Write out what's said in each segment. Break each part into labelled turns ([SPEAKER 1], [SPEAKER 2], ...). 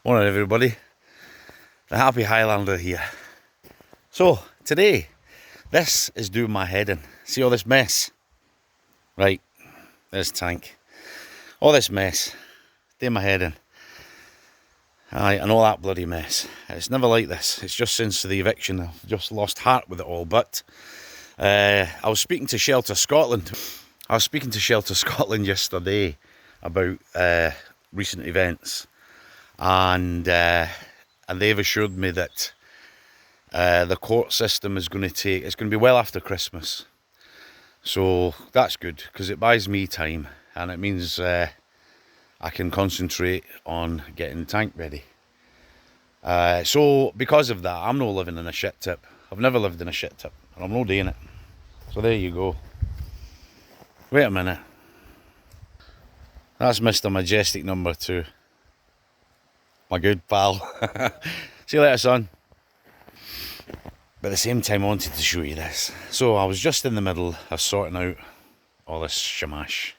[SPEAKER 1] Morning everybody, the happy Highlander here. So today, this is doing my head in. See all this mess? Right, this tank. All this mess, doing my head in. Aye, and all that bloody mess. It's never like this. It's just since the eviction I've just lost heart with it all. But I was speaking to Shelter Scotland. Yesterday about recent events. And they've assured me that the court system is going to be well after Christmas. So that's good, because it buys me time, and it means I can concentrate on getting the tank ready. So because of that, I'm not living in a shit tip. I've never lived in a shit tip, and I'm not doing it. So there you go. Wait a minute. That's Mr. Majestic number 2. My good pal. See you later, son. But at the same time, I wanted to show you this. So I was just in the middle of sorting out all this shamash.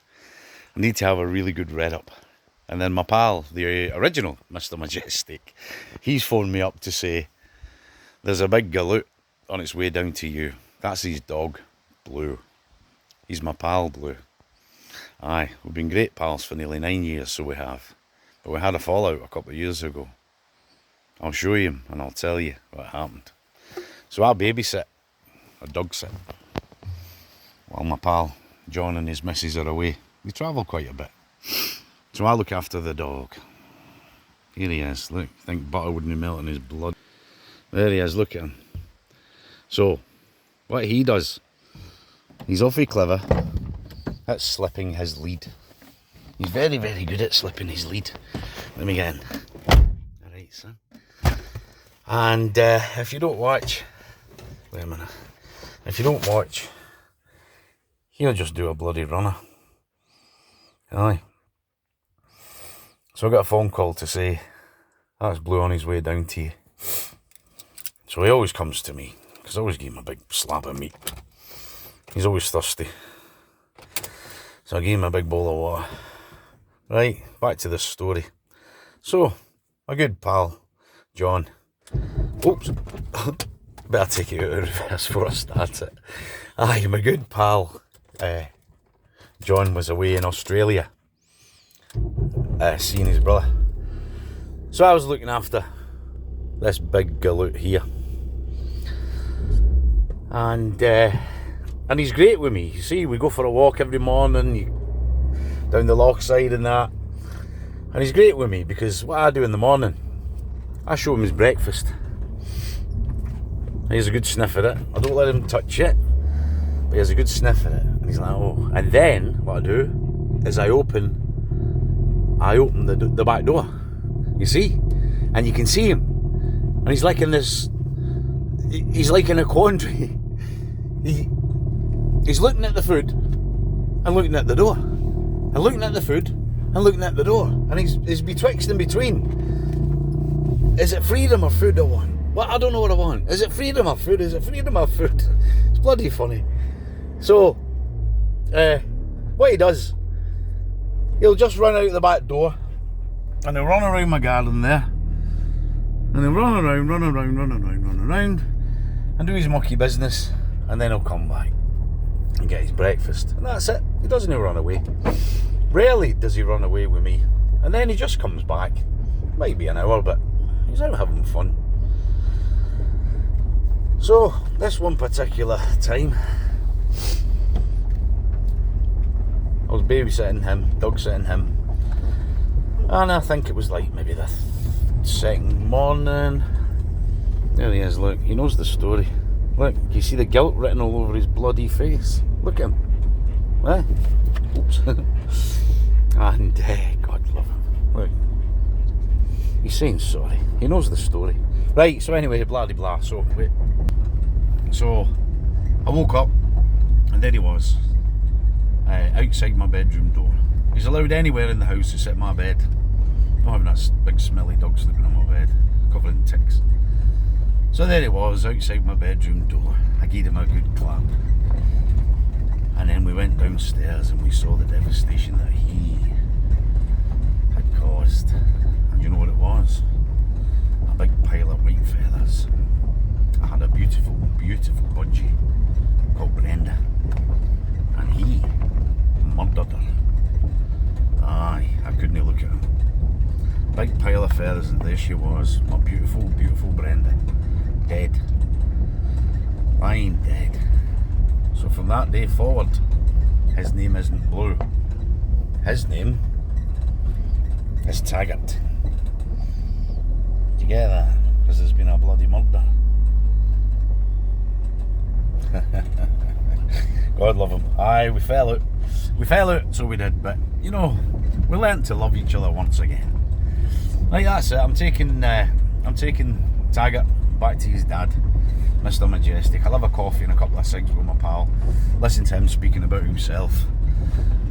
[SPEAKER 1] I need to have a really good read up. And then my pal, the original Mr. Majestic, he's phoned me up to say there's a big galoot on its way down to you. That's his dog, Blue. He's my pal, Blue. Aye, we've been great pals for nearly 9 years, so we have. But we had a fallout a couple of years ago. I'll show you him and I'll tell you what happened. So I babysit, or dog sit, while my pal John and his missus are away. We travel quite a bit. So I look after the dog. Here he is, look, I think butter wouldn't melt in his blood. There he is, look at him. So, what he does, he's awfully clever at slipping his lead. He's very, very good at slipping his lead. Let me get in. Alright, son. And if you don't watch... Wait a minute. If you don't watch, he'll just do a bloody runner. Aye. So I got a phone call to say, that's Blue on his way down to you. So he always comes to me, because I always give him a big slab of meat. He's always thirsty. So I gave him a big bowl of water. Right, back to this story. So, my good pal, John. Oops. Better take it out of reverse before I start it. Aye, my good pal, John was away in Australia, seeing his brother. So I was looking after this big galoot here. And he's great with me. You see, we go for a walk every morning, down the loch side and that. And he's great with me, because what I do in the morning, I show him his breakfast. He has a good sniff at it. I don't let him touch it, but he has a good sniff at it. And he's like, oh. And then what I do is I open the back door. You see? And you can see him. And he's like in this, he's like in a quandary. He's looking at the food and looking at the door. And looking at the food and looking at the door. And he's betwixt and between. Is it freedom or food I want? Well, I don't know what I want. Is it freedom or food? Is it freedom or food? It's bloody funny. So, what he does, he'll just run out the back door and he'll run around my garden there. And he'll run around and do his mucky business. And then he'll come back and get his breakfast. And that's it. He doesn't run away. Rarely does he run away with me. And then he just comes back. Might be an hour, but he's out having fun. So, this one particular time, I was babysitting him, dog sitting him. And I think it was like maybe the second morning. There he is, look. He knows the story. Look, you see the guilt written all over his bloody face? Look at him. Eh? Oops. And God love him. Look. He's saying sorry. He knows the story. Right, so anyway, blah de blah. So, wait. So, I woke up, and there he was. Outside my bedroom door. He's allowed anywhere in the house except my bed. Not having that big smelly dog sleeping on my bed, covered in ticks. So there he was, outside my bedroom door. I gave him a good clap. And then we went downstairs and we saw the devastation that he had caused. And you know what it was? was a big pile of white feathers. I had a beautiful, beautiful budgie called Brenda, and he murdered her. Aye, I couldn't look at him. Big pile of feathers, and there she was, my beautiful, beautiful Brenda, dead, lying dead. So from that day forward, his name isn't Blue. His name is Taggart. Do you get that? Because there's been a bloody murder. God love him. Aye, we fell out. We fell out, so we did. But you know, we learned to love each other once again. Like that's it. I'm taking Taggart back to his dad, Mr. Majestic. I'll have a coffee and a couple of cigs with my pal. Listen to him speaking about himself.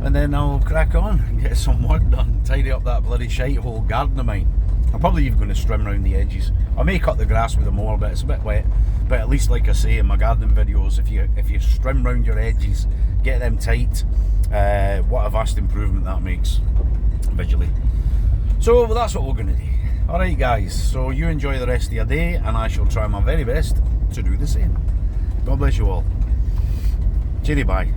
[SPEAKER 1] And then I'll crack on and get some work done. Tidy up that bloody shite-hole garden of mine. I'm probably even going to trim round the edges. I may cut the grass with a mower, but it's a bit wet. But at least, like I say in my gardening videos, if you trim round your edges, get them tight, what a vast improvement that makes visually. So well, that's what we're going to do. Alright guys, so you enjoy the rest of your day, and I shall try my very best to do the same. God bless you all. Cheery bye.